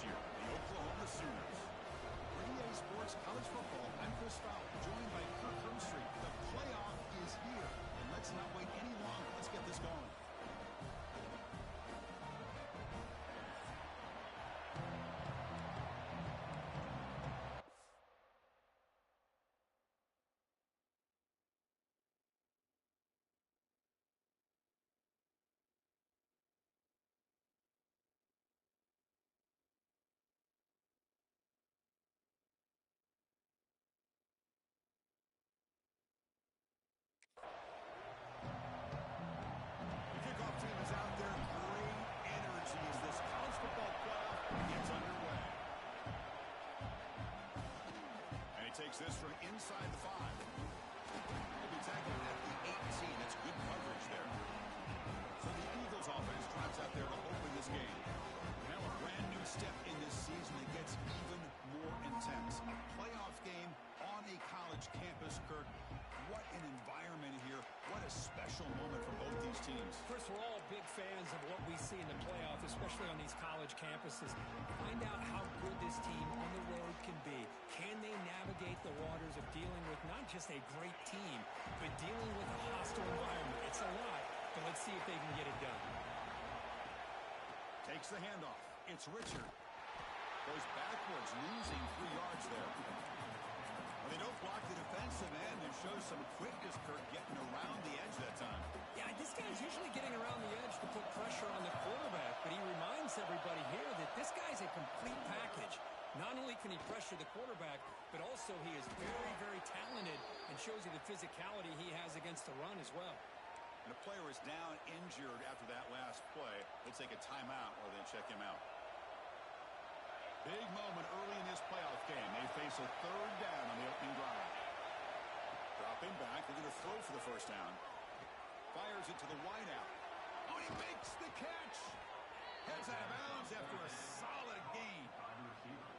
year, the Oklahoma Sooners. For EA Sports College Football, I'm Chris Fowler, joined by Kirk Herbstreit. The playoff is here, and let's not wait any longer. Let's get this going. Takes this from inside the 5. He'll be tackled at the 18. That's good coverage there. So the Eagles offense drops out there to open this game. Now a brand new step in this season that gets even more intense. A playoff game on a college campus, Kirk. What an environment here. What a special moment for both these teams. First, we're all big fans of what we see in the playoff, especially on these college campuses. Find out how good this team on the road can be. Can they navigate the waters of dealing with not just a great team, but dealing with a hostile environment? It's a lot, but let's see if they can get it done. Takes the handoff. It's Richard. Goes backwards, losing 3 yards there. Well, they don't block the defensive end and show some quickness, Kirk, getting around the edge that time. Yeah, this guy's usually getting around the edge to put pressure on the quarterback, but he reminds everybody here that this guy's a complete package. Not only can he pressure the quarterback, but also he is very, very talented and shows you the physicality he has against the run as well. And a player is down injured after that last play. They'll take a timeout or then check him out. Big moment early in this playoff game. They face a 3rd down on the opening drive. Dropping back. They're going to throw for the first down. Fires it to the wideout. Oh, he makes the catch. Heads out of bounds after a solid gain.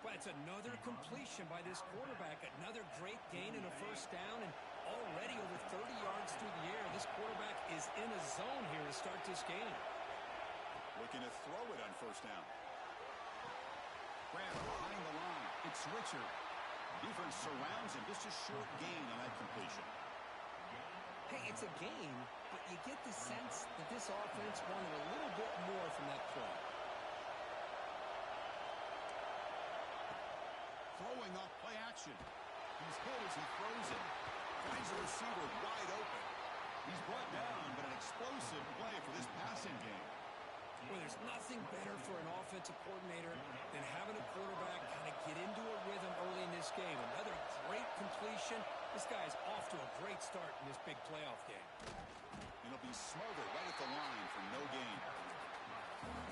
But it's another completion by this quarterback. Another great gain in a first down, and already over 30 yards through the air. This quarterback is in a zone here to start this game. Looking to throw it on first down. Grant behind the line. It's Richard. Defense surrounds him. Just a short gain on that completion. Hey, it's a gain, but you get the sense that this offense wanted a little bit more from that play. Throwing off play action. He's hit as he throws it. Finds the receiver wide open. He's brought down, but an explosive play for this passing game. Well, there's nothing better for an offensive coordinator than having a quarterback kind of get into a rhythm early in this game. Another great completion. This guy's off to a great start in this big playoff game. And he'll be smothered right at the line for no gain.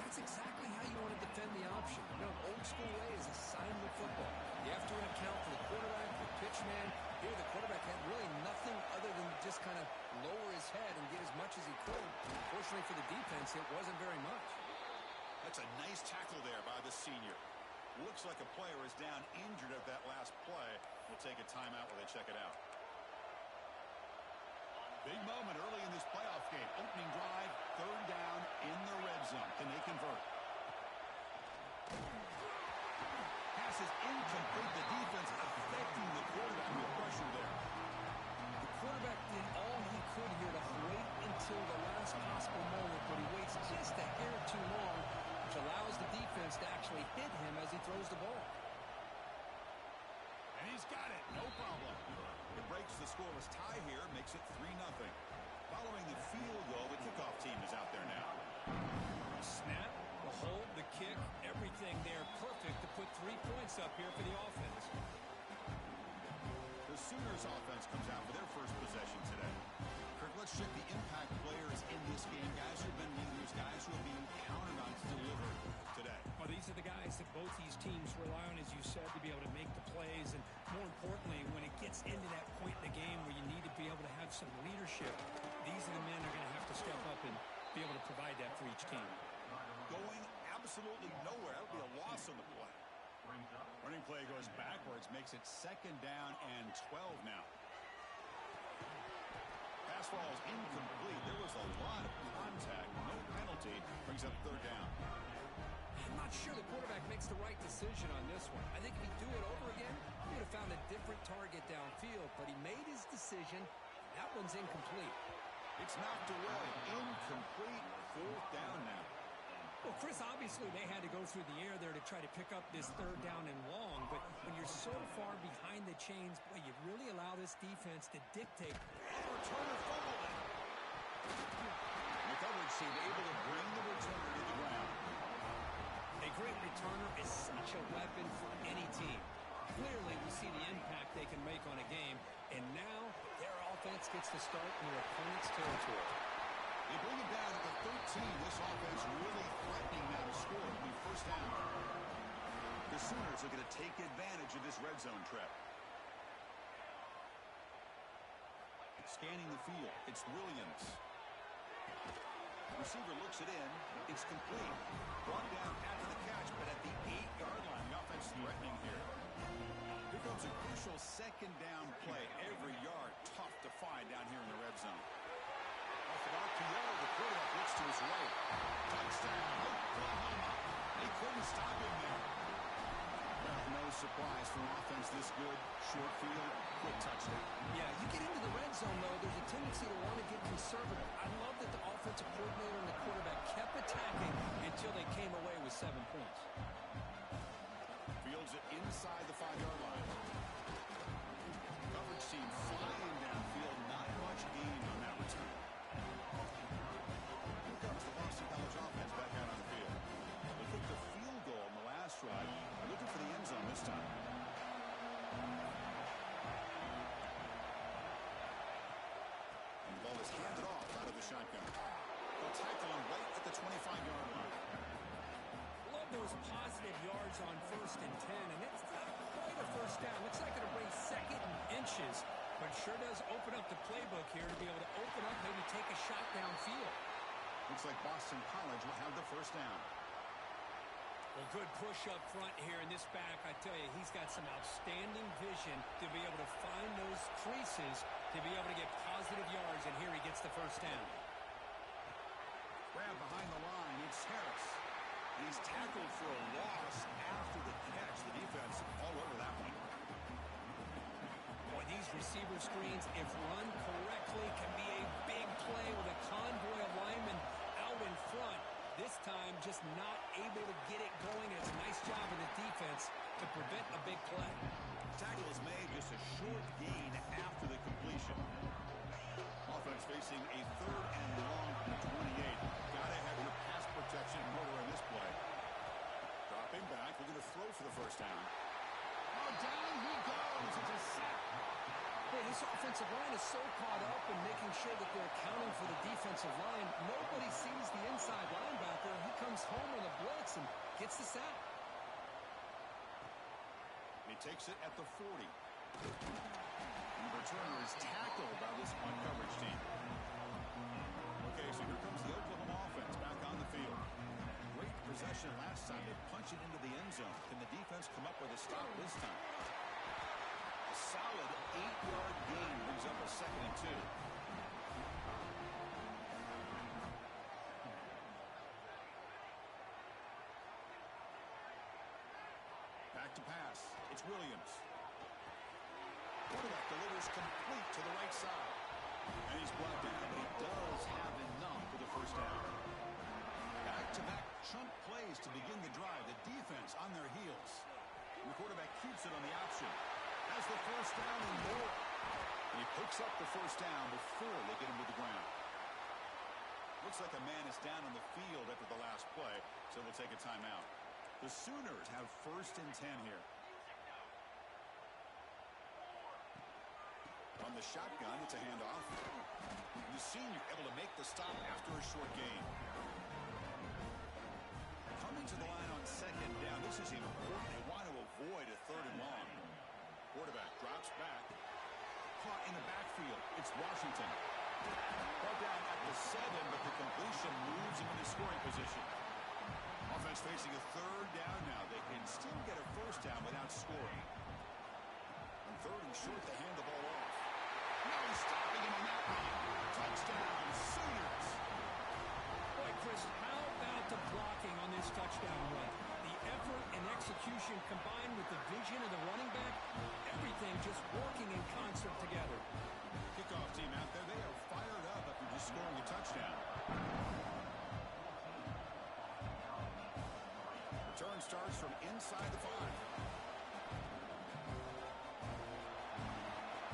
That's exactly how you want to defend the option. You know, old school way is assignment football. You have to account for the quarterback, the pitch man. Here, the quarterback had really nothing other than just kind of lower his head and get as much as he could. Fortunately for the defense, it wasn't very much. That's a nice tackle there by the senior. Looks like a player is down injured at that last play. We'll take a timeout while they check it out. Big moment early in this playoff game. Opening drive, 3rd down in the red zone. Can they convert? Pass is incomplete. The defense affecting the quarterback with pressure there. The quarterback did all he could here to wait until the last possible moment, but he waits just a hair too long, which allows the defense to actually hit him as he throws the ball. And he's got it. No problem. It breaks the scoreless tie here, makes it 3-0. Following the field goal, the kickoff team is out there now. The snap, the hold, the kick, everything there perfect to put 3 points up here for the offense. The Sooners offense comes out for their first possession today. Kirk, let's check the impact players in this game. Guys who have been leaders, guys who are being counted on to deliver today. Well, these are the guys that both these teams rely on, as you said, to be able to make the plays. And more importantly, when it gets into that point in the game where you need to be able to have some leadership, these are the men that are going to have to step up and be able to provide that for each team. Going absolutely nowhere. That would be a loss on the play. Running play goes backwards, makes it 2nd down and 12 now. Pass ball is incomplete. There was a lot of contact. No penalty. Brings up 3rd down. I'm not sure the quarterback makes the right decision on this one. I think if he'd do it over again, he would have found a different target downfield, but he made his decision. That one's incomplete. It's knocked away. Incomplete. Fourth down now. Well, Chris, obviously they had to go through the air there to try to pick up this third down and long, but when you're so far behind the chains, boy, you really allow this defense to dictate. Returner fumbled it. The coverage team able to bring the returner to the ground. A great returner is such a weapon for any team. Clearly, we see the impact they can make on a game, and now their offense gets to start in their opponent's territory. They bring it down at the 13. This offense really threatening now to score. It'll be first down. The Sooners are going to take advantage of this red zone trap. Scanning the field. It's Williams. Receiver looks it in. It's complete. Brought down after the catch, but at the 8-yard line. The offense threatening here. Here comes a crucial second down play. Every yard tough to find down here in the red zone. Off of RPO, the quarterback looks to his right. Touchdown, Oklahoma. They couldn't stop him there. Well, no surprise for an offense this good. Short field, quick touchdown. Yeah, you get into the red zone, though, there's a tendency to want to get conservative. I love that the offensive coordinator and the quarterback kept attacking until they came away with 7 points. Fields it inside the 5-yard line. Coverage team flying downfield. Not much gain on that return. Here comes the Boston College offense back out on the field. They kicked the field goal in the last drive. Looking for the end zone this time. And the ball is handed off out of the shotgun. They'll tackle him right at the 25-yard line. Love those positive yards on 1st and 10, and it's not quite a first down. Looks like it'll bring 2nd and inches, but sure does open up the playbook here to be able to open up, maybe take a shot downfield. Looks like Boston College will have the first down. Well, good push up front here in this back. I tell you, he's got some outstanding vision to be able to find those creases, to be able to get positive yards, and here he gets the first down. Grab behind the line. It's Harris. He's tackled for a loss after the catch. The defense all over that one. Boy, these receiver screens, if run correctly, can be a big play with a convoy of linemen out in front. This time, just not able to get it going. It's a nice job of the defense to prevent a big play. Tackle is made, just a short gain after the completion. Offense facing a 3rd and long from the 28. Gotta have your pass protection in order in this play. Dropping back, looking to throw for the first down. Oh, down he goes. It's a sack. Boy, this offensive line is so caught up in making sure that they're accounting for the defensive line. Nobody sees the inside linebacker. He comes home with a blitz and gets the sack. He takes it at the 40. And the returner is tackled by this punt coverage team. Okay, so here comes the Oklahoma offense back on the field. Great possession last time. They punch it into the end zone. Can the defense come up with a stop this time? A solid 8-yard gain brings up a 2nd and 2. Back to pass. It's Williams. Quarterback delivers complete to the right side. And he's brought down, but he does have enough for the first down. Back-to-back chunk plays to begin the drive. The defense on their heels. And the quarterback keeps it on the option. Has the first down and more. And he picks up the first down before they get him to the ground. Looks like a man is down on the field after the last play, so we'll take a timeout. The Sooners have 1st and 10 here. On the shotgun, it's a handoff. The senior able to make the stop after a short gain. Coming to the line on 2nd down. This is important. They want to avoid a 3rd and long. Quarterback drops back. Caught in the backfield. It's Washington. Brought down at the 7, but the completion moves him into scoring position. Offense facing a 3rd down now. They can still get a first down without scoring. On 3rd and short, they hand the ball off. No stopping him on that one. Touchdown, Sooners. Boy, Chris, how about the blocking on this touchdown run? effort and execution combined with the vision of the running back, everything just working in concert together. Kickoff team out there, they are fired up after just scoring a touchdown. Return starts from inside the 5.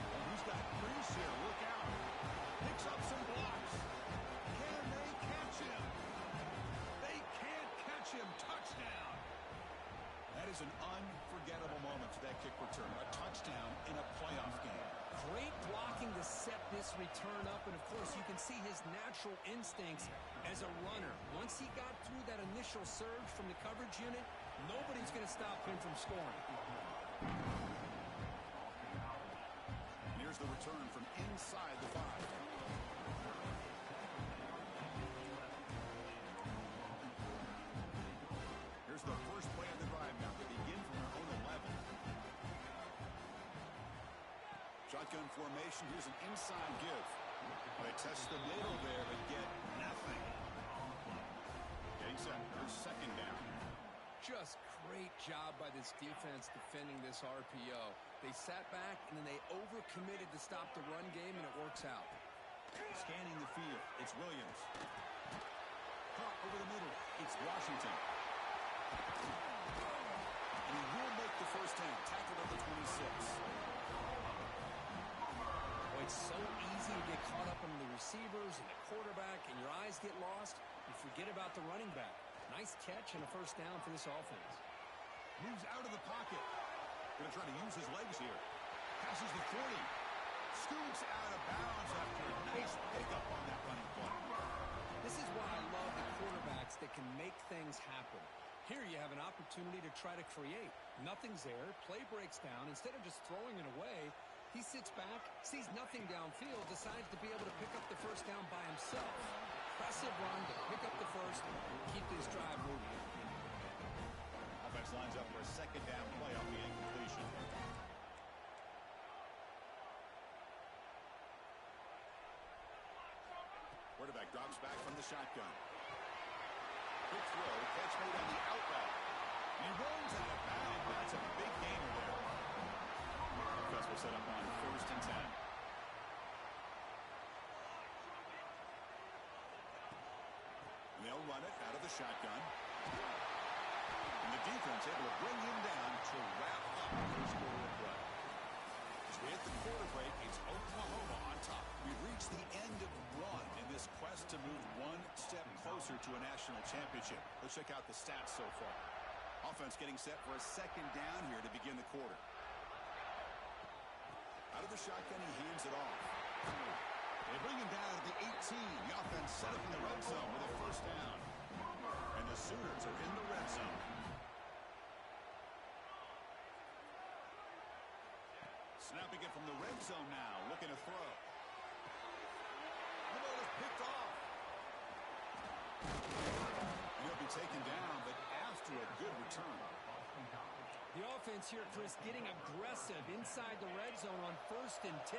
And who's got Brees here? Look out. Picks up some blocks. Can they catch him? They can't catch him. Touchdown. That is an unforgettable moment for that kick return. A touchdown in a playoff game. Great blocking to set this return up, and of course you can see his natural instincts as a runner. Once he got through that initial surge from the coverage unit, nobody's going to stop him from scoring. Here's the return from inside the 5. Here's the first play of the drive now. They begin from their own 11. Shotgun formation. Here's an inside give. They test the middle there, but get nothing. Getting set. Here's second down. Just great job by this defense defending this RPO. They sat back, and then they overcommitted to stop the run game, and it works out. Scanning the field. It's Williams. Caught over the middle. It's Washington. And he will make the first down. Tackled at the 26. Well, it's so easy to get caught up in the receivers and the quarterback, and your eyes get lost. You forget about the running back. Nice catch and a first down for this offense. Moves out of the pocket. Going to try to use his legs here. Passes the 40. Scoots out of bounds after a nice pickup on that running play. This is why I love the quarterbacks that can make things happen. Here you have an opportunity to try to create. Nothing's there. Play breaks down. Instead of just throwing it away, he sits back, sees nothing downfield, decides to be able to pick up the first down by himself. Impressive run to pick up the first and keep this drive moving. Offense lines up for a second down play on the incompletion. Quarterback drops back from the shotgun. Quick throw, catch made on the outlet. He rolls out of bounds. That's a big gainer there. Offense will set up on first and 10. They'll run it out of the shotgun. And the defense able to bring him down to wrap up the first quarter of play. As we hit the quarter break, it's Oklahoma on top. We've reached the end of one in this quest to move one step closer to a national championship. Let's check out the stats so far. Offense getting set for a second down here to begin the quarter. Out of the shotgun, he hands it off. They bring him down to the 18. The offense set up in the red zone with a first down. And the Sooners are in the red zone. Snapping it from the red zone now, looking to throw. The ball is picked off. He'll be taken down, but after a good return. The offense here, Chris, getting aggressive inside the red zone on first and 10.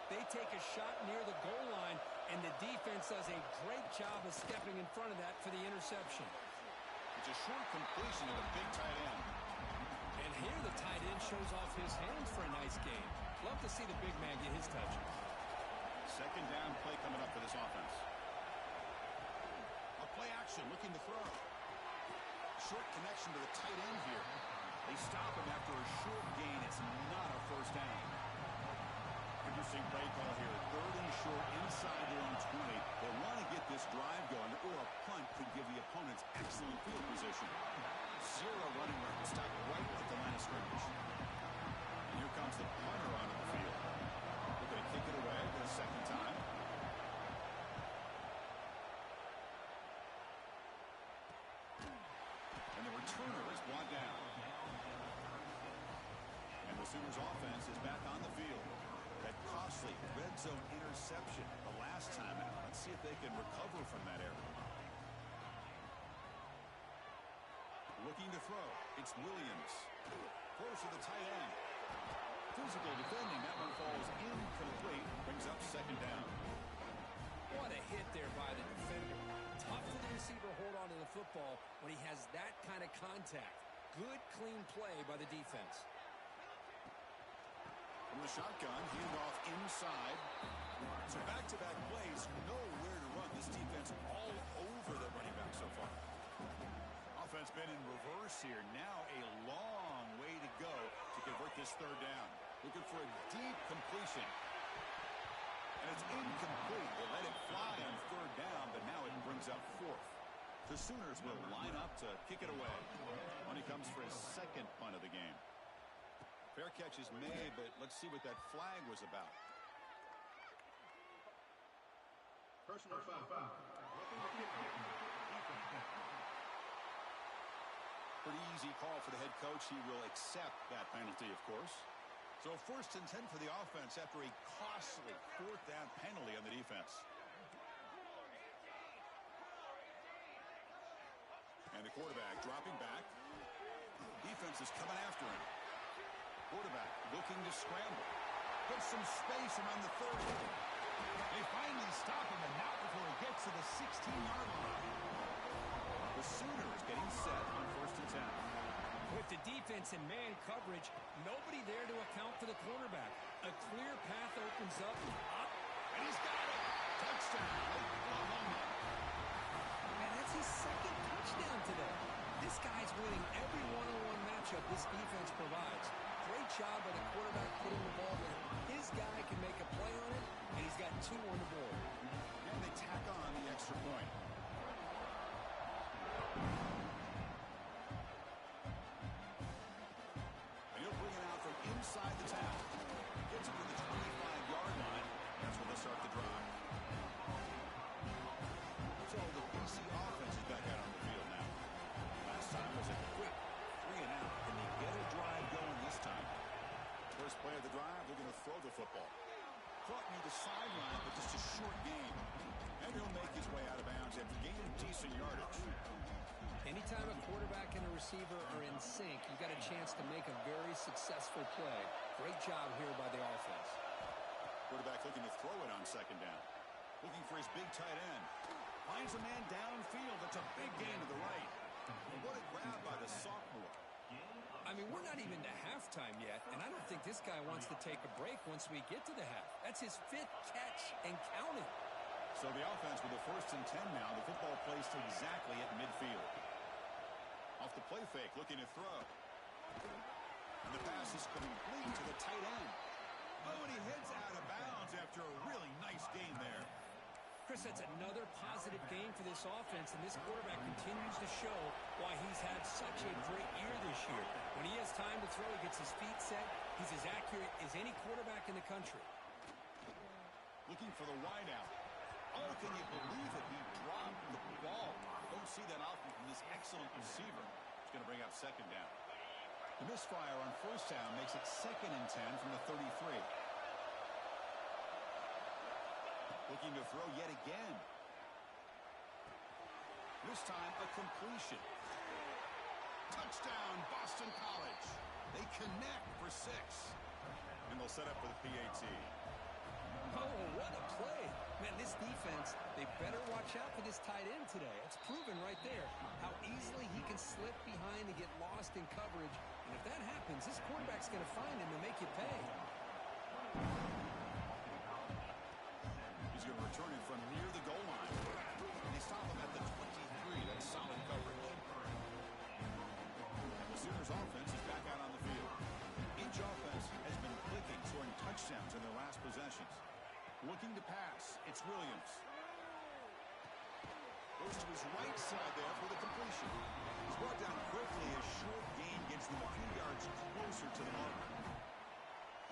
They take a shot near the goal line, and the defense does a great job of stepping in front of that for the interception. It's a short completion of a big tight end. And here the tight end shows off his hands for a nice game. Love to see the big man get his touches. Second down play coming up for this offense. A play action, looking to throw. Short connection to the tight end here. They stop him after a short gain. It's not a first down. Interesting play call here. Third and short inside their own 20. They want to get this drive going, or a punt could give the opponents excellent field position. Zero running room. Stop right at the line of scrimmage. And here comes the punter onto the field. They're going to kick it away for the second time. And the returner is brought down. And the Sooners offense is back on the field. That costly red zone interception the last time out. Let's see if they can recover from that error. Looking to throw. It's Williams. Close to the tight end. Physical defending. That one falls incomplete. Brings up second down. What a hit there by the defender. Tough for the receiver to hold on to the football when he has that kind of contact. Good, clean play by the defense. From the shotgun, handoff inside. So back-to-back plays, nowhere to run. This defense all over the running back so far. Offense been in reverse here. Now a long way to go to convert this third down. Looking for a deep completion. And it's incomplete. They let it fly on third down, but now it brings up fourth. The Sooners will line up to kick it away when he comes for his second punt of the game. Fair catch is made, but let's see what that flag was about. Personal foul. Pretty easy call for the head coach. He will accept that penalty, of course. So 1st and 10 for the offense after a costly 4th down penalty on the defense. And the quarterback dropping back. Defense is coming after him. Quarterback looking to scramble. Put some space around the 30. They finally stop him, and not before he gets to the 16-yard line. The Sooners getting set on 1st and 10. With the defense in man coverage, nobody there to account for the quarterback. A clear path opens up. And he's got it. Touchdown, Oklahoma. And that's his second touchdown today. This guy's winning every one-on-one matchup this defense provides. Great job by the quarterback putting the ball there. His guy can make a play on it, and he's got 2 on the board. And they tack on the extra point. And he'll bring it out from inside the 10. Gets it to the 25-yard line. That's where they start the drive. So the BC offense is back out on the field now. Last time was a quick 3 and out. Can they get a drive going this time? First play of the drive, they're going to throw the football. Caught near the sideline, but just a short gain. And he'll make his way out of bounds after gaining decent yardage. Anytime a quarterback and a receiver are in sync, you got a chance to make a very successful play. Great job here by the offense. Quarterback looking to throw it on 2nd down. Looking for his big tight end. Finds a man downfield. That's a big gain to the right. And what a grab by the sophomore. I mean, we're not even to halftime yet, and I don't think this guy wants to take a break once we get to the half. That's his 5th catch and counting. So the offense with the 1st and 10 now. The football placed exactly at midfield. Off the play fake, looking to throw. And the pass is complete to the tight end. Oh, and he heads out of bounds after a really nice gain there. Chris, that's another positive game for this offense, and this quarterback continues to show why he's had such a great year this year. When he has time to throw, he gets his feet set. He's as accurate as any quarterback in the country. Looking for the wideout. Oh, can you believe it? He dropped the ball. Don't see that often from this excellent receiver. He's going to bring up 2nd down. The misfire on 1st down makes it 2nd and 10 from the 33. Looking to throw yet again. This time a completion. Touchdown, Boston College. They connect for 6. And they'll set up for the PAT. Oh, what a play. Man, this defense, they better watch out for this tight end today. It's proven right there how easily he can slip behind and get lost in coverage. And if that happens, this quarterback's going to find him and make you pay. He's going to return it from near the goal line. And they stop him at the 23. That's solid coverage. And the Sooners offense is back out on the field. Each offense has been clicking, scoring touchdowns in their last possessions. Looking to pass, it's Williams. Goes to his right side there for the completion. He's brought down quickly. A short gain gets them a few yards closer to the mark.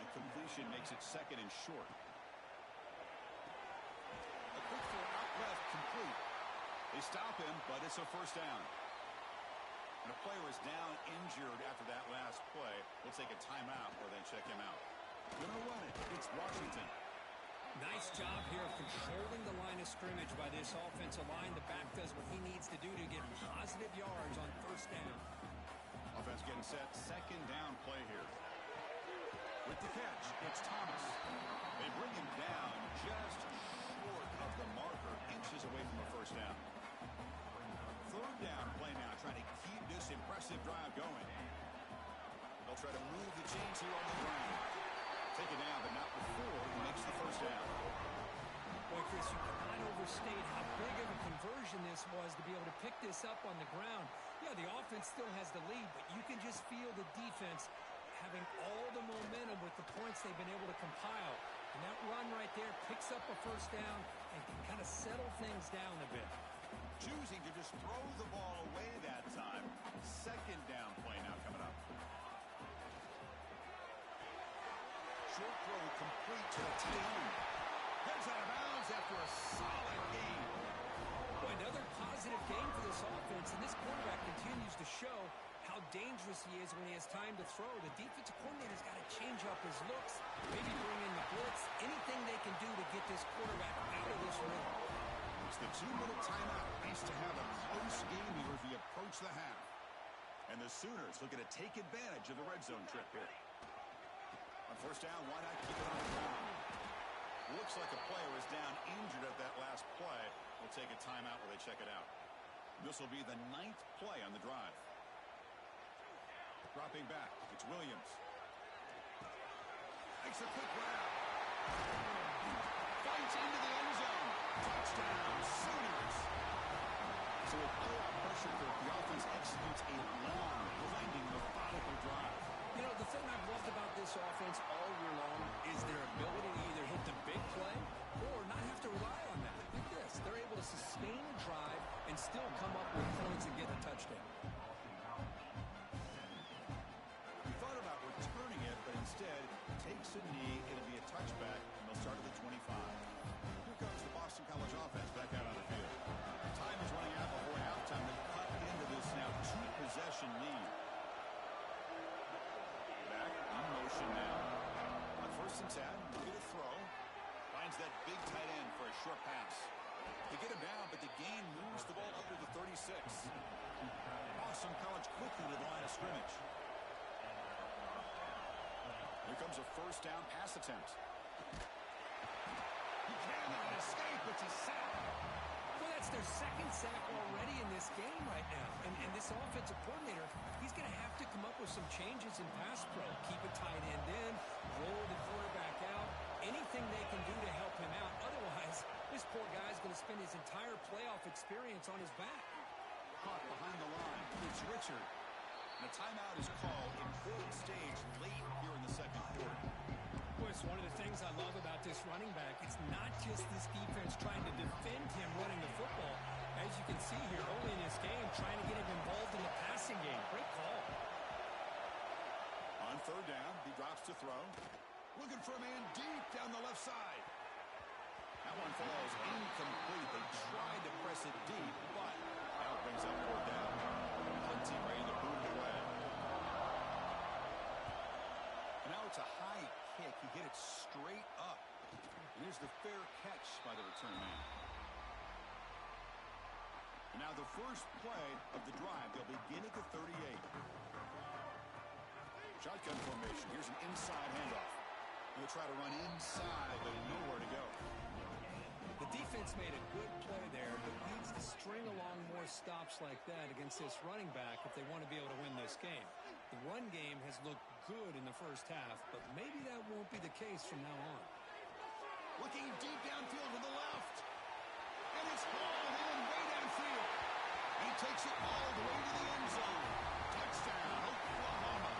And completion makes it 2nd and short. A quick throw out left, complete. They stop him, but it's a 1st down. And a player is down injured after that last play. We'll take a timeout or then check him out. Going to run it. It's Washington. Nice job here of controlling the line of scrimmage by this offensive line. The back does what he needs to do to get positive yards on 1st down. Offense getting set. 2nd down play here. With the catch, it's Thomas. They bring him down just short of the marker, inches away from a 1st down. 3rd down play now, trying to keep this impressive drive going. Hands here on the ground. Take it down, but not before he makes the first down. Boy, Chris, you cannot overstate how big of a conversion this was to be able to pick this up on the ground. Yeah, the offense still has the lead, but you can just feel the defense having all the momentum with the points they've been able to compile. And that run right there picks up a first down and can kind of settle things down a bit. Choosing to just throw the ball away that time. Second down play now coming up. Short throw complete to the tight end. Heads out of bounds after a solid gain. Boy, another positive game for this offense, and this quarterback continues to show how dangerous he is when he has time to throw. The defensive coordinator's got to change up his looks, maybe bring in the blitz, anything they can do to get this quarterback out of this rhythm. It's the 2-minute timeout. Nice to have a close game here as we approach the half. And the Sooners looking to take advantage of the red zone trip here. On first down, why not keep it on the ground? Looks like a player is down injured at that last play. We'll take a timeout while they check it out. This will be the 9th play on the drive. Dropping back, it's Williams. Makes a quick grab. Fights into the end zone. Touchdown, Sooners. So with playoff pressure, the offense executes a long, blinding, methodical drive. You know, the thing I've loved about this offense all year long is their ability to either hit the big play or not have to rely on that. Look at this. They're able to sustain a drive and still come up with points and get a touchdown. We thought about returning it, but instead takes a knee. It'll be a touchback, and they'll start at the 25. Here comes the Boston College offense back out on the field. Time is running out before halftime. They cut into this now 2-possession lead. Back in motion now. On first and 10, looking to throw. Finds that big tight end for a short pass. They get him down, but the gain moves the ball up to the 36. Boston College quickly to the line of scrimmage. Here comes a first down pass attempt. He cannot escape. It's a sack. Well, that's their second sack already in this game right now. And this offensive coordinator, he's going to have to come up with some changes in pass pro. Keep a tight end in, roll the quarterback out, anything they can do to help him out. Otherwise, this poor guy's going to spend his entire playoff experience on his back. Caught behind the line. It's Richard. And a timeout is called. Important stage late here in the second quarter. Boy, it's one of the things I love about this running back. It's not just this defense trying to defend him running the football. As you can see here, early in this game, trying to get him involved in the passing game. Great call. On third down, he drops to throw. Looking for a man deep down the left side. That one falls incomplete. They tried to press it deep, but now it brings up fourth down. Hunting ready to boot it away. And now it's a high kick. He hit it straight up. Here's the fair catch by the return man. And now the first play of the drive. They'll begin at the 38. Shotgun formation. Here's an inside handoff. He'll try to run inside, but nowhere to go. The defense made a good play there, but needs to string along more stops like that against this running back if they want to be able to win this game. The run game has looked good in the first half, but maybe that won't be the case from now on. Looking deep downfield to the left. And it's hauled in way downfield. And he takes it all the way to the end zone. Touchdown, Oklahoma.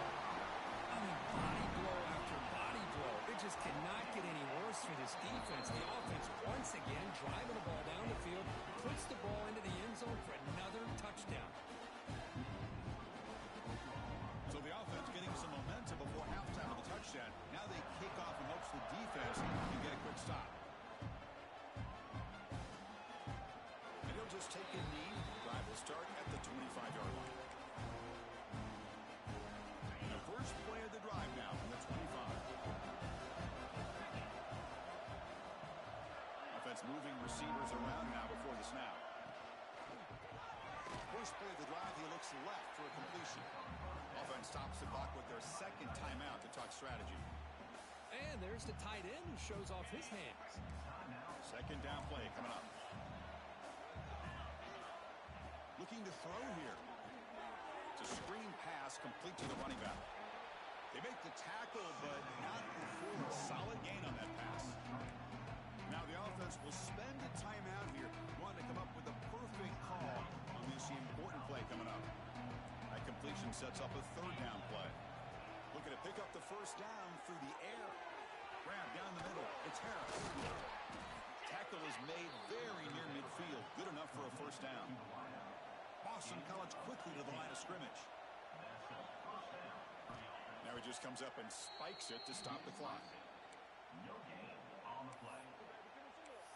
I mean, body blow after body blow. It just cannot get any worse for this defense. The offense, once again, driving the ball down the field, puts the ball into the end zone for another touchdown. So the offense getting some momentum before halftime of the touchdown. Now they kick off in hopes the defense can get a quick stop. And he'll just take a knee. Drive will start at the 25-yard line. The first play of the drive now from the 25. Offense moving receivers around now before the snap. First play of the drive, he looks left for a completion. Offense stops the clock with their second timeout to talk strategy. And there's the tight end who shows off his hands. Second down play coming up. Looking to throw here. It's a screen pass complete to the running back. They make the tackle, but not before a solid gain on that pass. Now the offense will spend a timeout here, wanting to come up with a perfect call on this important play coming up. That completion sets up a third down play. Looking to pick up the first down through the air. Grab down the middle. It's Harris. Tackle is made very near midfield. Good enough for a first down. Boston College quickly to the line of scrimmage. Now he just comes up and spikes it to stop the clock. No gain on the play.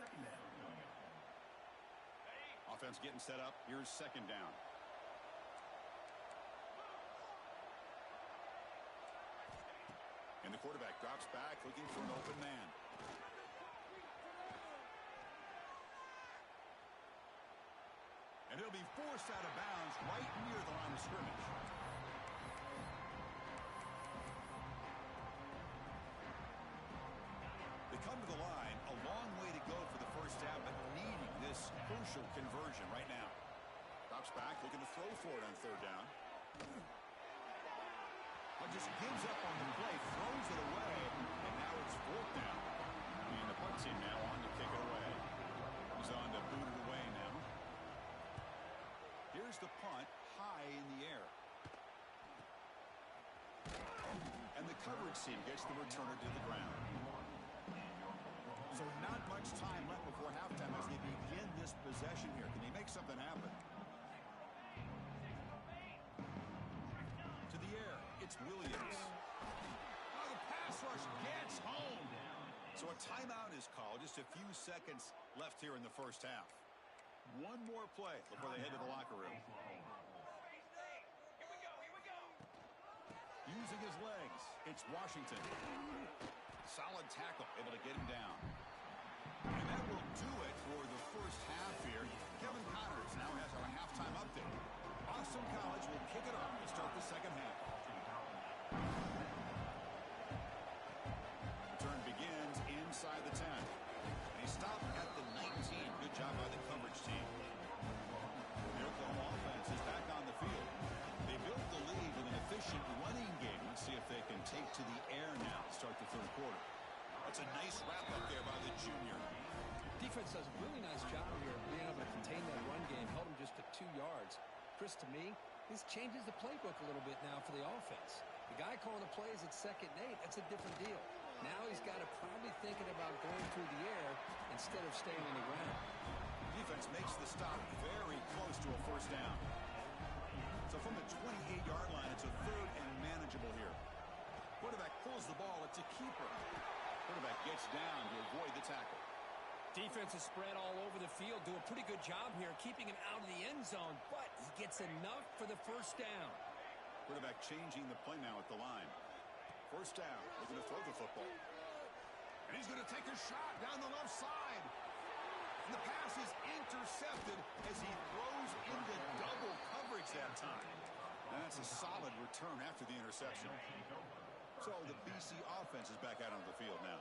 Second down. Offense getting set up. Here's second down. And the quarterback drops back looking for an open man. And he'll be forced out of bounds right near the line of scrimmage. They come to the line, a long way to go for the first down, but needing this crucial conversion right now. Drops back, looking to throw for it on third down. But just gives up on the play, throws it away, and now it's fourth down. And the punt team now on to kick it away. He's on to boot it away now. Here's the punt, high in the air. And the coverage team gets the returner to the ground. So not much time left before halftime as they begin this possession here. Can they make something happen? To the air, it's Williams. Oh, the pass rush gets home. So a timeout is called. Just a few seconds left here in the first half. One more play before they head to the locker room. Using his legs, it's Washington. Solid tackle, able to get him down. And that will do it for the first half here. Kevin Connors now has our halftime update. Boston College will kick it off to start the second half. Turn begins inside the 10. And he stopped at the 19. Good job by the coverage team. The Oklahoma offense is back on the field. They built the lead with an efficient running game. Let's see if they can take to the air now to start the third quarter. That's a nice wrap-up there by the junior. Defense does a really nice job here of being able to contain that run game, held him just to 2 yards. Chris, to me, this changes the playbook a little bit now for the offense. The guy calling the plays at 2nd and 8, that's a different deal. Now he's got to probably thinking about going through the air instead of staying on the ground. Defense makes the stop very close to a first down. So from the 28-yard line, it's a third and manageable here. Quarterback pulls the ball. It's a keeper. Quarterback gets down to avoid the tackle. Defense is spread all over the field. Do a pretty good job here keeping him out of the end zone, but he gets enough for the first down. Quarterback changing the play now at the line. First down. Looking to throw the football. And he's going to take a shot down the left side. And the pass is intercepted as he throws into double coverage that time. And that's a solid return after the interception. So the BC offense is back out on the field now.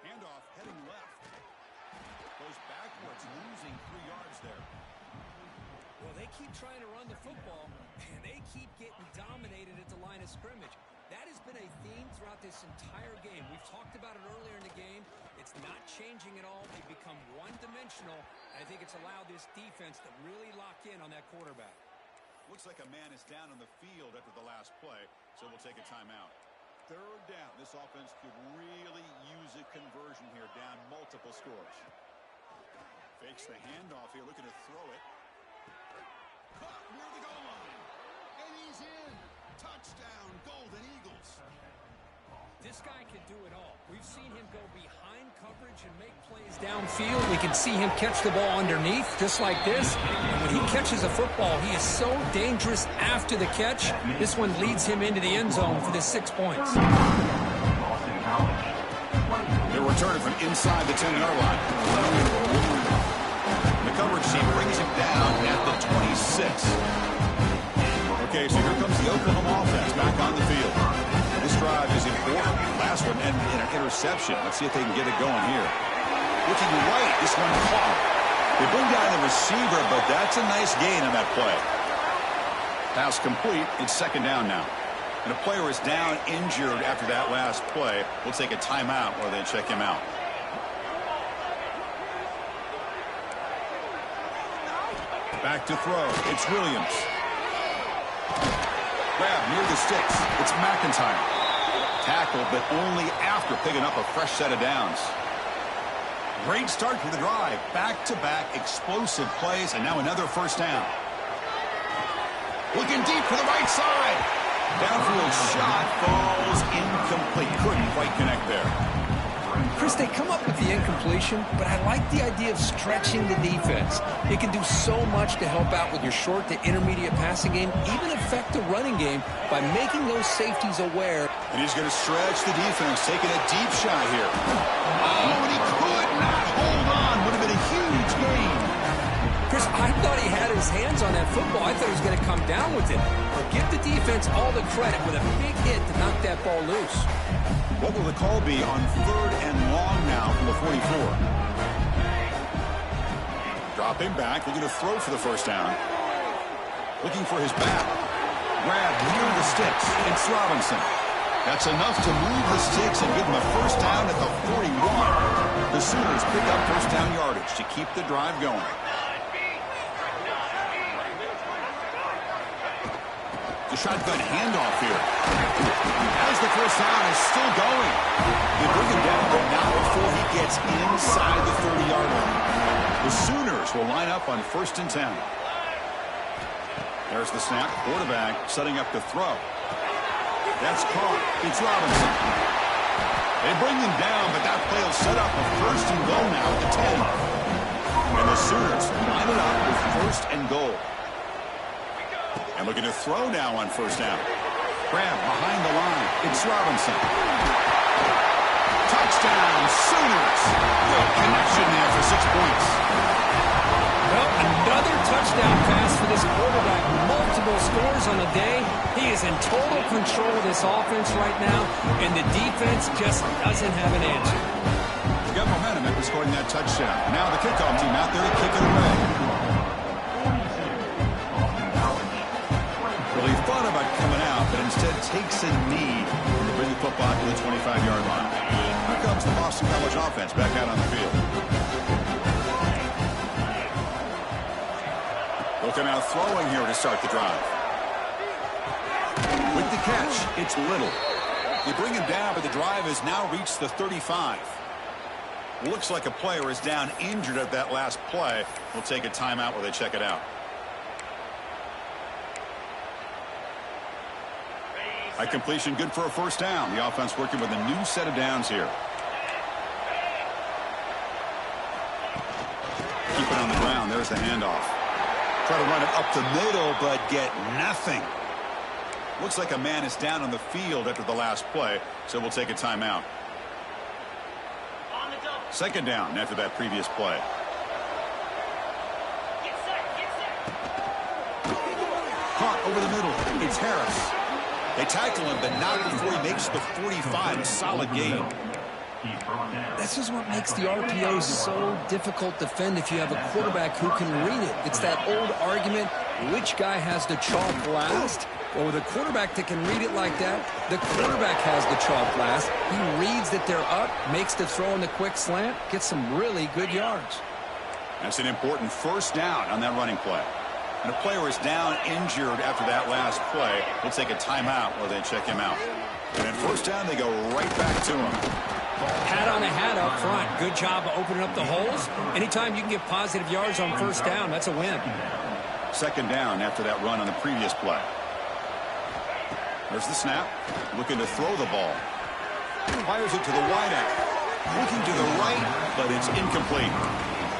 Handoff heading left. Goes backwards, losing 3 yards there. Well, they keep trying to run the football, and they keep getting dominated at the line of scrimmage. That has been a theme throughout this entire game. We've talked about it earlier in the game. It's not changing at all. They've become one-dimensional. I think it's allowed this defense to really lock in on that quarterback. Looks like a man is down on the field after the last play, so we'll take a timeout. Third down. This offense could really use a conversion here, down multiple scores. Fakes the handoff here, looking to throw it. Caught near the goal line. And he's in. Touchdown, Golden Eagles. This guy can do it all. We've seen him go behind coverage and make plays downfield. We can see him catch the ball underneath, just like this. And when he catches a football, he is so dangerous after the catch. This one leads him into the end zone for the 6 points. They're returning from inside the 10-yard line. The coverage team brings him down at the 26. Okay, so here comes the Oklahoma offense back on the field. This drive is important. Last one ended in an interception. Let's see if they can get it going here. Looking right, this one caught. They bring down the receiver, but that's a nice gain on that play. Pass complete. It's second down now. And a player is down injured after that last play. We'll take a timeout while they check him out. Back to throw. It's Williams. Grab near the sticks. It's McIntyre. Tackled, but only after picking up a fresh set of downs. Great start to the drive. Back-to-back explosive plays, and now another first down. Looking deep for the right side. Downfield shot falls incomplete. Couldn't quite connect there. Chris, they come up with the incompletion, but I like the idea of stretching the defense. It can do so much to help out with your short to intermediate passing game, even affect the running game by making those safeties aware. And he's going to stretch the defense, taking a deep shot here. Oh, and he could not hold on. Would have been a huge gain. Chris, I thought he had his hands on that football. I thought he was going to come down with it. But give the defense all the credit with a big hit to knock that ball loose. What will the call be on 3rd and long now from the 44? Dropping back, looking to throw for the first down. Looking for his back. Grab near the sticks. It's Robinson. That's enough to move the sticks and give him a first down at the 41. The Sooners pick up first down yardage to keep the drive going. The shotgun handoff here. As the first down is still going. They bring him down, but not before he gets inside the 30-yard line. The Sooners will line up on 1st and 10. There's the snap. Quarterback setting up the throw. That's caught. It's Robinson. They bring him down, but that play will set up a 1st and goal now at the 10. And the Sooners line it up with 1st and goal. And looking to throw now on first down. Grab behind the line. It's Robinson. Touchdown, Sooners. Good connection there for 6 points. Well, another touchdown pass for this quarterback. Multiple scores on the day. He is in total control of this offense right now, and the defense just doesn't have an answer. He got momentum after scoring that touchdown. Now the kickoff team out there to kick it away. Well, he thought about coming out, but instead takes a knee to bring the football to the 25-yard line. Here comes the Boston College offense back out on the field. Looking out throwing here to start the drive. With the catch, it's Little. They bring him down, but the drive has now reached the 35. Looks like a player is down injured at that last play. We'll take a timeout while they check it out. High completion, good for a first down. The offense working with a new set of downs here. Keep it on the ground. There's the handoff. Try to run it up the middle, but get nothing. Looks like a man is down on the field after the last play, so we'll take a timeout. Second down after that previous play. Caught over the middle. It's Harris. They tackle him, but not before he makes the 45. A solid gain. This is what makes the RPO so difficult to defend if you have a quarterback who can read it. It's that old argument, which guy has the chalk last? Well, with a quarterback that can read it like that, the quarterback has the chalk last. He reads that they're up, makes the throw in the quick slant, gets some really good yards. That's an important first down on that running play. And a player is down injured after that last play. We'll take a timeout while they check him out. And at first down, they go right back to him. Hat on a hat up front. Good job of opening up the holes. Anytime you can get positive yards on first down, that's a win. Second down after that run on the previous play. There's the snap. Looking to throw the ball. Fires it to the wideout. Looking to the right, but it's incomplete.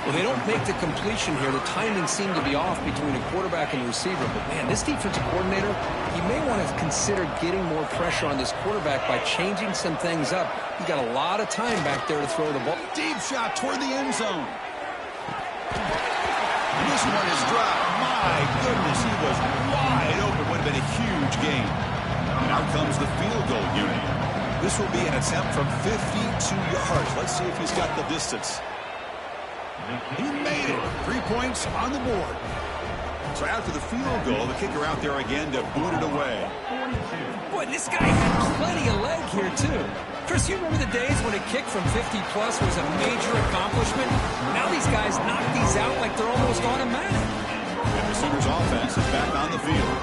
Well, they don't make the completion here. The timing seemed to be off between a quarterback and a receiver. But, man, this defensive coordinator, he may want to consider getting more pressure on this quarterback by changing some things up. He's got a lot of time back there to throw the ball. Deep shot toward the end zone. And this one is dropped. My goodness, he was wide open. Would have been a huge gain. And out comes the field goal unit. This will be an attempt from 52 yards. Let's see if he's got the distance. He made it. 3 points on the board. So after the field goal, the kicker out there again to boot it away. Boy, this guy had plenty of leg here, too. Chris, you remember the days when a kick from 50-plus was a major accomplishment? Now these guys knock these out like they're almost automatic. And the Sooners offense is back on the field.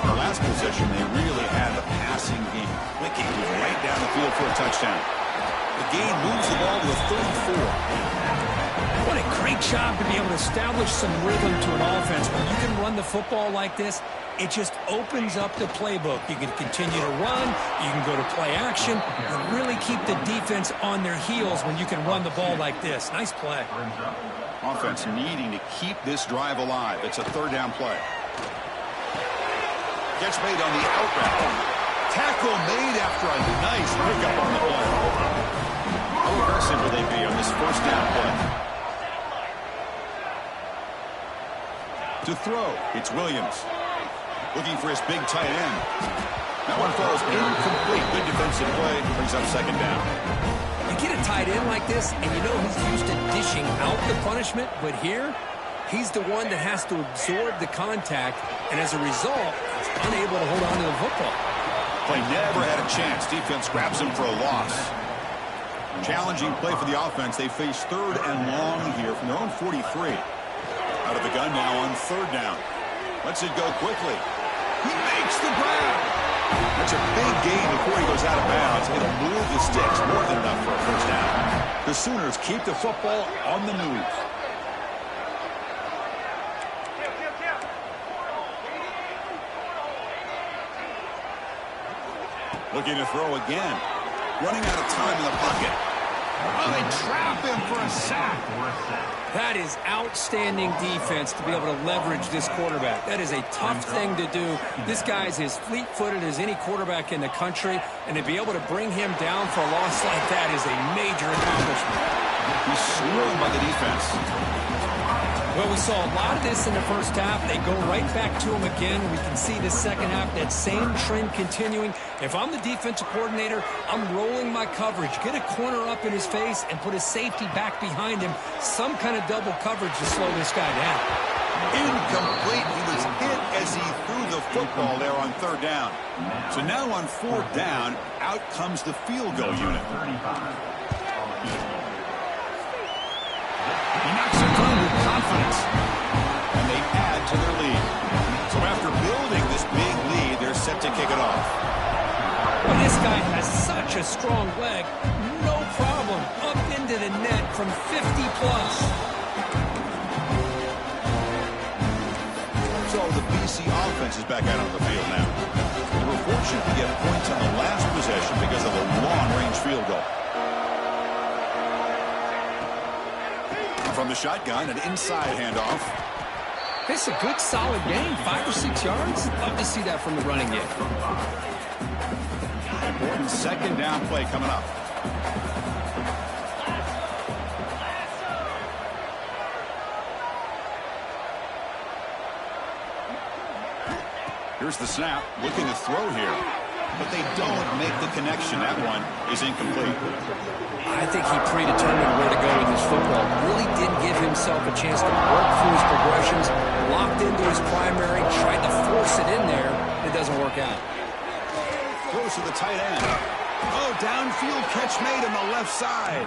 The last possession, they really had a passing game. Wicking was right down the field for a touchdown. The game moves the ball to a 34. What a great job to be able to establish some rhythm to an offense. When you can run the football like this, it just opens up the playbook. You can continue to run. You can go to play action. And really keep the defense on their heels when you can run the ball like this. Nice play. Offense needing to keep this drive alive. It's a third down play. Gets made on the out route. Tackle made after a nice pickup on the play. How aggressive will they be on this first down play? To throw, it's Williams. Looking for his big tight end. That one falls incomplete. Good defensive play. Brings up second down. You get a tight end like this, and you know he's used to dishing out the punishment, but here, he's the one that has to absorb the contact, and as a result, he's unable to hold on to the football. Play never had a chance. Defense grabs him for a loss. Challenging play for the offense. They face third and long here from their own 43. Out of the gun now on third down. Lets it go quickly. He makes the grab. That's a big gain before he goes out of bounds. It'll move the sticks more than enough for a first down. The Sooners keep the football on the move. Looking to throw again. Running out of time in the pocket. Oh, they trap him for a sack. That is outstanding defense to be able to leverage this quarterback. That is a tough thing to do. This guy's as fleet-footed as any quarterback in the country, and to be able to bring him down for a loss like that is a major accomplishment. He's swirled by the defense. Well, we saw a lot of this in the first half. They go right back to him again. We can see the second half, that same trend continuing. If I'm the defensive coordinator, I'm rolling my coverage. Get a corner up in his face and put his safety back behind him. Some kind of double coverage to slow this guy down. Incomplete. He was hit as he threw the football there on third down. So now on fourth down, out comes the field goal unit. He knocks it down with confidence. And they add to their lead. So after building this big lead, they're set to kick it off. Well, this guy has such a strong leg. No problem. Up into the net from 50-plus. So the BC offense is back out on the field now. They were fortunate to get points on the last possession because of a long-range field goal. From the shotgun, an inside handoff. It's a good, solid game. 5 or 6 yards. Love to see that from the running game. Important second down play coming up. Here's the snap. Looking to throw here. But they don't make the connection. That one is incomplete. I think he predetermined where to go with his football. Really didn't give himself a chance to work through his progressions. Locked into his primary, tried to force it in there. It doesn't work out. Throws to the tight end. Oh, downfield catch made on the left side.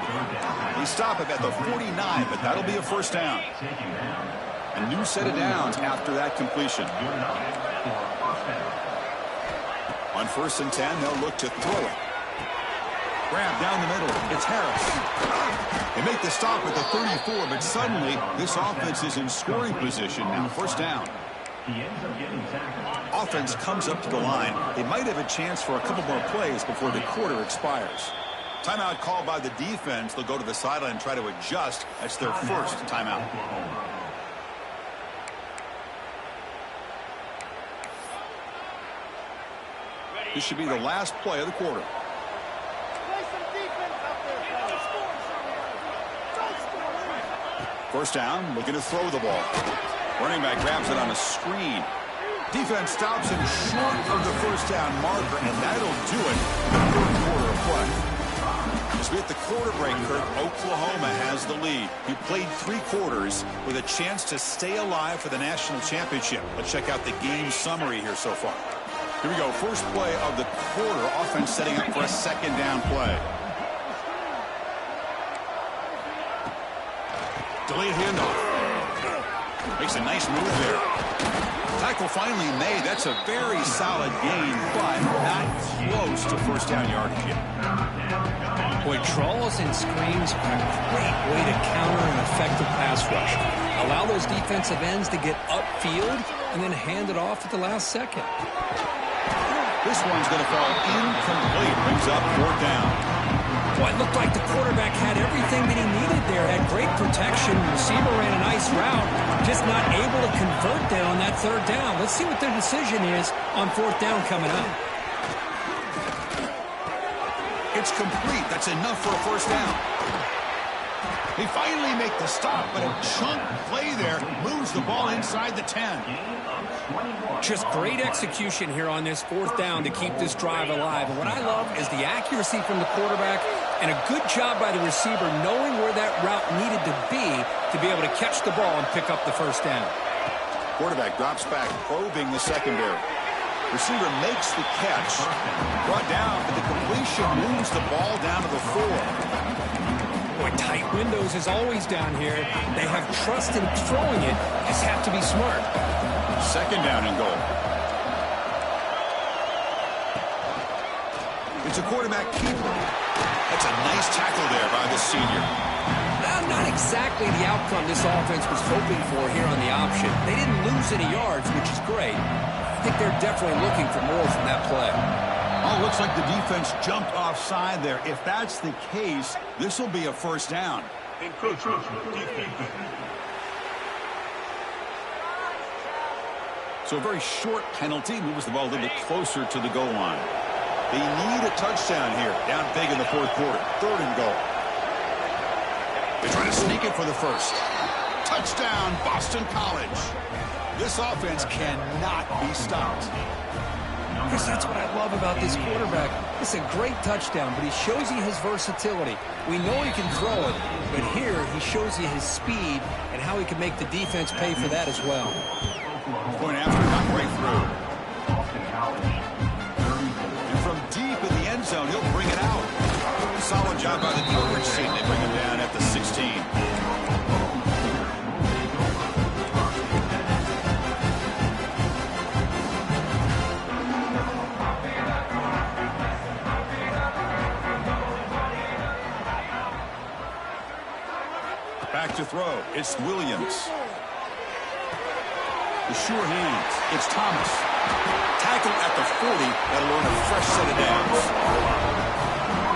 They stop him at the 49, but that'll be a first down. A new set of downs after that completion. On 1st and 10, they'll look to throw it. Grab down the middle. It's Harris. They make the stop at the 34, but suddenly this offense is in scoring position now. First down. Offense comes up to the line. They might have a chance for a couple more plays before the quarter expires. Timeout called by the defense. They'll go to the sideline and try to adjust. That's their first timeout. This should be the last play of the quarter. First down, looking to throw the ball. Running back grabs it on a screen. Defense stops him short of the first down marker, and that'll do it in the third quarter of play. This So at the quarter break, Kurt, Oklahoma has the lead. He played 3 quarters with a chance to stay alive for the national championship. Let's check out the game summary here so far. Here we go. First play of the quarter. Offense setting up for a second down play. Delayed handoff. Makes a nice move there. Tackle finally made. That's a very solid gain, but not close to first down yardage yet. Boy, draws and screens are a great way to counter an effective pass rush. Allow those defensive ends to get upfield and then hand it off at the last second. This one's going to fall incomplete. Brings up 4th down. Boy, it looked like the quarterback had everything that he needed there. Had great protection. Receiver ran a nice route. Just not able to convert there on that 3rd down. Let's see what their decision is on 4th down coming up. It's complete. That's enough for a first down. They finally make the stop, but a chunk play there moves the ball inside the 10. Just great execution here on this 4th down to keep this drive alive. And what I love is the accuracy from the quarterback and a good job by the receiver knowing where that route needed to be able to catch the ball and pick up the first down. Quarterback drops back, probing the secondary. Receiver makes the catch. Brought down, but the completion moves the ball down to the 4. Boy, tight windows is always down here. They have trust in throwing it. Just have to be smart. Second down and goal. It's a quarterback keeper. That's a nice tackle there by the senior. Not exactly the outcome this offense was hoping for here on the option. They didn't lose any yards, which is great. I think they're definitely looking for more from that play. Oh, looks like the defense jumped offside there. If that's the case, this will be a first down. So a very short penalty moves the ball a little bit closer to the goal line. They need a touchdown here. Down big in the 4th quarter. 3rd and goal. They try to sneak it for the first. Touchdown, Boston College. This offense cannot be stopped. Chris, that's what I love about this quarterback. It's a great touchdown, but he shows you his versatility. We know he can throw it, but here he shows you his speed and how he can make the defense pay for that as well. Point after, not right through. And from deep in the end zone, he'll bring it out. Solid job by the coverage team. They bring him down at the 16. Back to throw. It's Williams. The sure hands. It's Thomas. Tackle at the 40. That'll earn a fresh set of downs.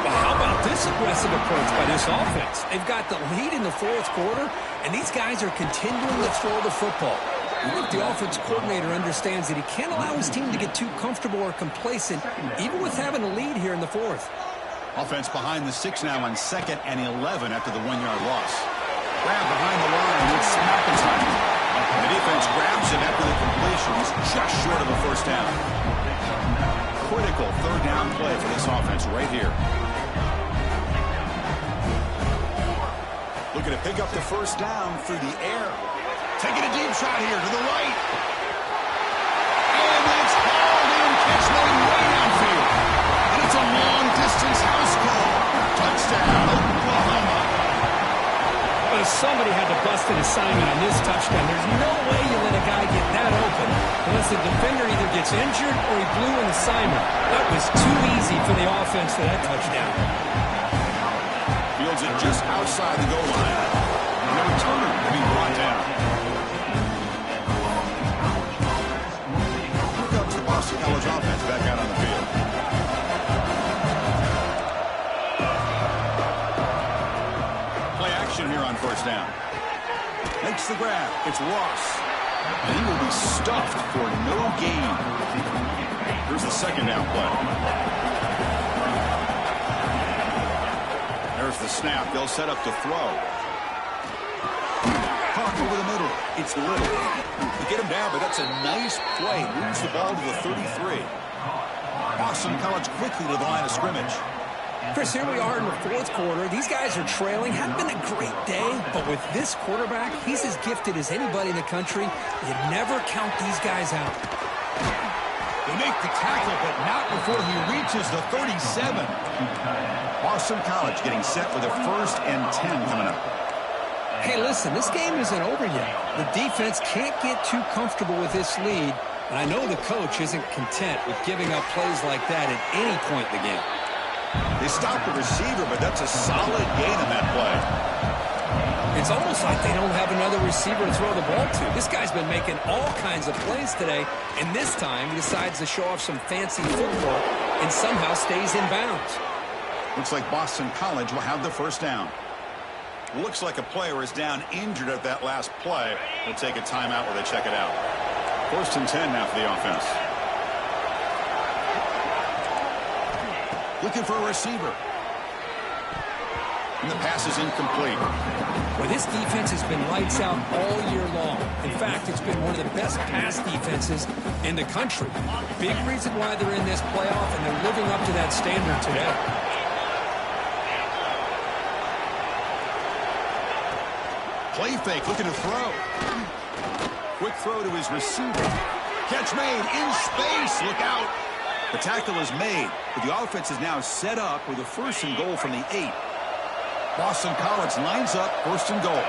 Well, how about this aggressive approach by this offense? They've got the lead in the 4th quarter, and these guys are continuing to throw the football. I think the offense coordinator understands that he can't allow his team to get too comfortable or complacent, even with having a lead here in the 4th. Offense behind the 6 now on 2nd and 11 after the 1-yard loss. Grab behind the line. It's McIntyre. The defense grabs him after the completion. He's just short of a first down. Critical 3rd down play for this offense right here. Looking to pick up the first down through the air. Taking a deep shot here to the right. And it's hauled in. Catch made way downfield. And it's a long-distance house call. Touchdown, Oklahoma. But somebody had to bust an assignment on this touchdown. There's no way you let a guy get that open unless the defender either gets injured or he blew an assignment. That was too easy for the offense for that touchdown. Fields it just outside the goal line. And the returner will be brought down. Here comes the Boston College offense back out on the field. Play action here on first down. Makes the grab. It's Ross. And he will be stuffed for no gain. Here's the second down play. There's the snap. They'll set up to throw. Caught over the middle. It's Little. You get him down, but that's a nice play. Moves the ball to the 33. Boston College quickly to the line of scrimmage. Chris, here we are in the fourth quarter. These guys are trailing. Hadn't been a great day, but with this quarterback, he's as gifted as anybody in the country. You never count these guys out. They make the tackle, but not before he reaches the 37. Boston College getting set for the 1st and 10 coming up. Hey, listen, this game isn't over yet. The defense can't get too comfortable with this lead, and I know the coach isn't content with giving up plays like that at any point in the game. They stopped the receiver, but that's a solid gain on that play. It's almost like they don't have another receiver to throw the ball to. This guy's been making all kinds of plays today, and this time he decides to show off some fancy footwork and somehow stays in bounds. Looks like Boston College will have the first down. Looks like a player is down injured at that last play. We'll take a timeout while they check it out. 1st and 10 now for the offense. Looking for a receiver. And the pass is incomplete. Well, this defense has been lights out all year long. In fact, it's been one of the best pass defenses in the country. Big reason why they're in this playoff, and they're living up to that standard today. Play fake, looking to throw. Quick throw to his receiver. Catch made in space. Look out. The tackle is made, but the offense is now set up with a 1st and goal from the 8. Boston College lines up 1st and goal.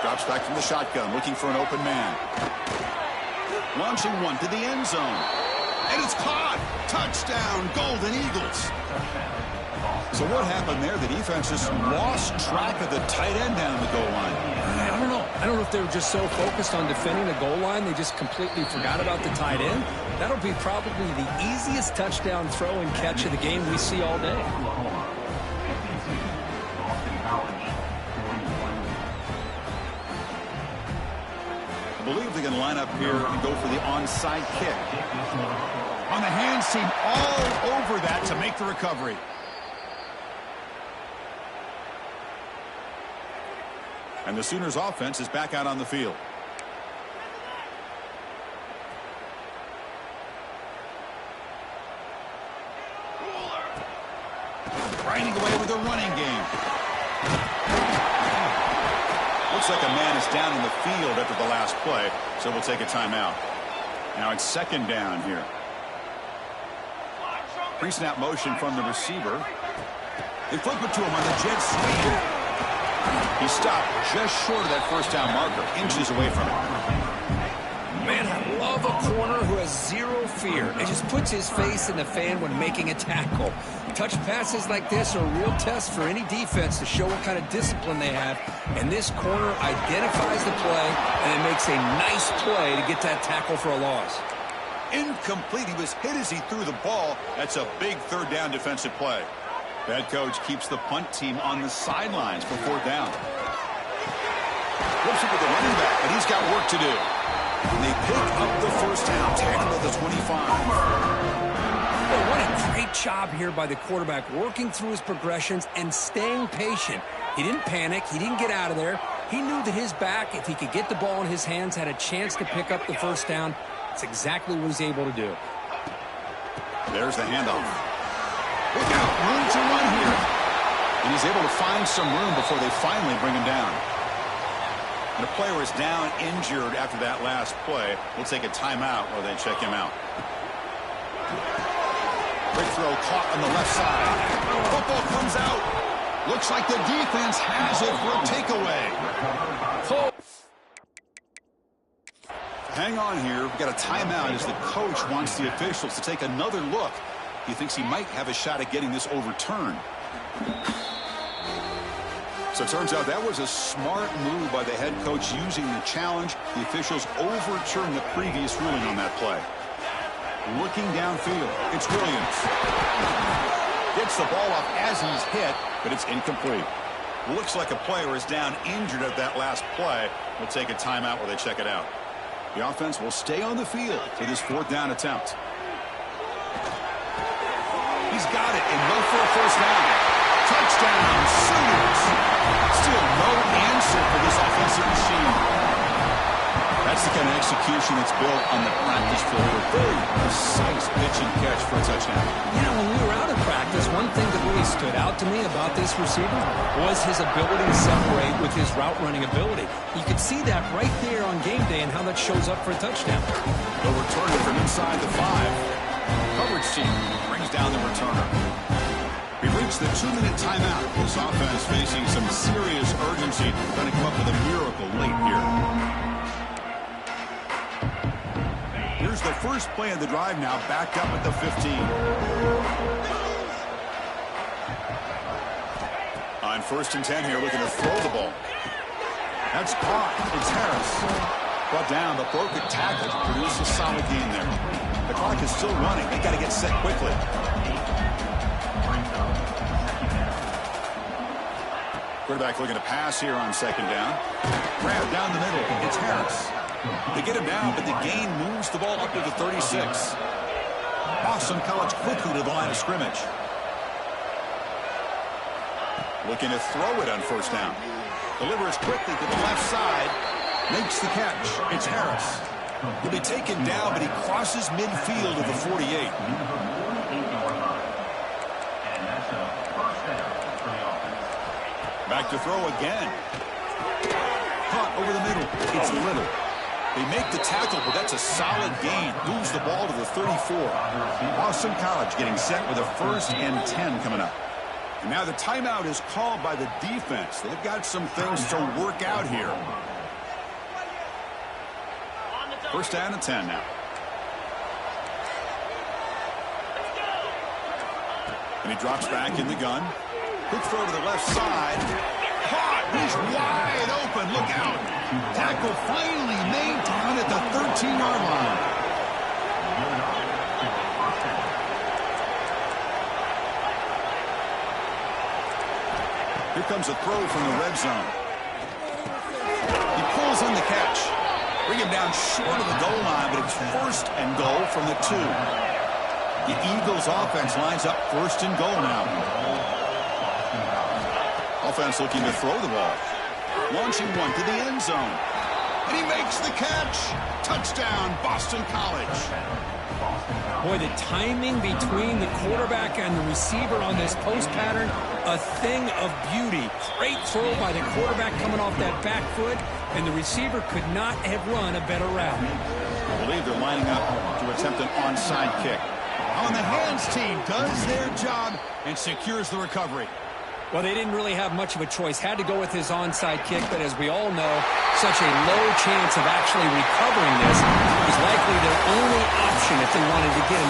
Drops back from the shotgun, looking for an open man. Launching one to the end zone. And it's caught. Touchdown, Golden Eagles. So what happened there? The defense just lost track of the tight end down the goal line. I don't know. I don't know if they were just so focused on defending the goal line, they just completely forgot about the tight end. That'll be probably the easiest touchdown throw and catch of the game we see all day. I believe they're going to line up here and go for the onside kick. On the hands team, all over that to make the recovery. And the Sooners offense is back out on the field. Grinding away with a running game. Looks like a man is down in the field after the last play, so we'll take a timeout. Now it's 2nd down here. Pre-snap motion from the receiver. They flip it to him on the jet sweep. He stopped just short of that 1st down marker, inches away from it. Man, I love a corner who has zero fear and just puts his face in the fan when making a tackle. Touch passes like this are a real test for any defense to show what kind of discipline they have. And this corner identifies the play, and it makes a nice play to get that tackle for a loss. Incomplete. He was hit as he threw the ball. That's a big 3rd down defensive play. That coach keeps the punt team on the sidelines for 4th down. Flips it with the running back, but he's got work to do. And they pick up the 1st down, tackle at the 25. Oh, what a great job here by the quarterback, working through his progressions and staying patient. He didn't panic. He didn't get out of there. He knew that his back, if he could get the ball in his hands, had a chance to pick up the 1st down. That's exactly what he's able to do. There's the handoff. Look out, room to run here. And he's able to find some room before they finally bring him down. And the player is down injured after that last play. We'll take a timeout while they check him out. Quick throw caught on the left side. Football comes out. Looks like the defense has it for a takeaway. Hang on here. We've got a timeout as the coach wants the officials to take another look. He thinks he might have a shot at getting this overturned. So it turns out that was a smart move by the head coach using the challenge. The officials overturned the previous ruling on that play. Looking downfield, it's Williams. Gets the ball off as he's hit, but it's incomplete. Looks like a player is down injured at that last play. We'll take a timeout while they check it out. The offense will stay on the field for this 4th down attempt. He's got it and go for a 1st down. Touchdown, Sooners. Still no answer for this offensive machine. That That's the kind of execution that's built on the practice field. A very precise pitch and catch for a touchdown. Yeah, when we were out of practice, one thing that really stood out to me about this receiver was his ability to separate with his route running ability. You could see that right there on game day and how that shows up for a touchdown. They'll return it from inside the 5. Coverage team brings down the returner. We've reached the 2-minute timeout. This offense facing some serious urgency. Trying to come up with a miracle late here. Here's the first play of the drive now, backed up at the 15. On 1st and 10 here, looking to throw the ball. That's caught. It's Harris. Brought down, but broke a tackle to produce a solid gain there. The clock is still running. They got to get set quickly. Quarterback looking to pass here on 2nd down. Grab down the middle. It's Harris. They get him down, but the gain moves the ball up to the 36. Boston College quickly to the line of scrimmage. Looking to throw it on 1st down. Delivers quickly to the left side. Makes the catch. It's Harris. He'll be taken down, but he crosses midfield to the 48. Back to throw again. Caught over the middle. It's Little. They make the tackle, but that's a solid gain. Moves the ball to the 34. Boston College getting set with a 1st and 10 coming up. And now the timeout is called by the defense. They've got some things to work out here. 1st down and 10 now. And he drops back in the gun. Quick throw to the left side. Caught. He's wide open. Look out. Tackle finally made down at the 13-yard line. Here comes a throw from the red zone. He pulls in the catch. Bring him down short of the goal line, but it's 1st and goal from the 2. The Eagles offense lines up 1st and goal now. Offense looking to throw the ball. Launching one to the end zone. And he makes the catch. Touchdown, Boston College. Boy, the timing between the quarterback and the receiver on this post pattern, a thing of beauty. Great throw by the quarterback coming off that back foot, and the receiver could not have run a better route. I believe they're lining up to attempt an onside kick. On the hands team does their job and secures the recovery. Well, they didn't really have much of a choice. Had to go with his onside kick, but as we all know, such a low chance of actually recovering this was likely their only option if they wanted to get another.